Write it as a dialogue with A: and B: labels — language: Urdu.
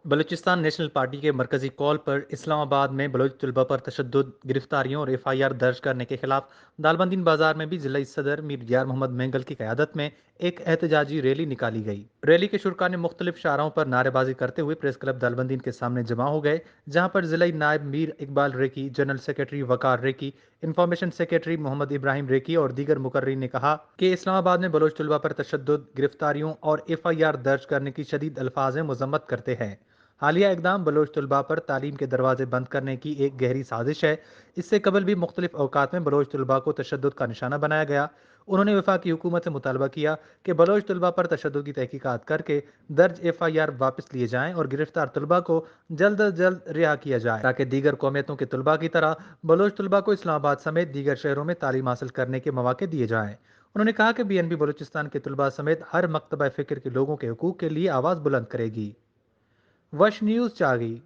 A: بلوچستان نیشنل پارٹی کے مرکزی کال پر اسلام آباد میں بلوچ طلبہ پر تشدد، گرفتاریوں اور FIR درج کرنے کے خلاف دالبندین بازار میں بھی ضلعی صدر میر یار محمد مینگل کی قیادت میں ایک احتجاجی ریلی نکالی گئی۔ ریلی کے شرکاء نے مختلف شاہراہوں پر نعرے بازی کرتے ہوئے پریس کلب دالبندین کے سامنے جمع ہو گئے، جہاں پر ضلعی نائب میر اقبال ریکی، جنرل سیکرٹری وقار ریکی، انفارمیشن سیکرٹری محمد ابراہیم ریکی اور دیگر مقررین نے کہا کہ اسلام آباد میں بلوچ طلبہ پر تشدد، گرفتاریوں اور FIR درج کرنے کی شدید الفاظ میں مذمت کرتے ہیں۔ حالیہ اقدام بلوچ طلباء پر تعلیم کے دروازے بند کرنے کی ایک گہری سازش ہے۔ اس سے قبل بھی مختلف اوقات میں بلوچ طلباء کو تشدد کا نشانہ بنایا گیا۔ انہوں نے وفاقی حکومت سے مطالبہ کیا کہ بلوچ طلباء پر تشدد کی تحقیقات کر کے درج FIR واپس لیے جائیں اور گرفتار طلباء کو جلد از جلد رہا کیا جائے، تاکہ دیگر قومیتوں کے طلباء کی طرح بلوچ طلباء کو اسلام آباد سمیت دیگر شہروں میں تعلیم حاصل کرنے کے مواقع دیے جائیں۔ انہوں نے کہا کہ BNP بلوچستان کے طلباء سمیت ہر مکتبہ فکر کے لوگوں کے حقوق کے لیے آواز بلند کرے گی۔ وش نیوز چاگی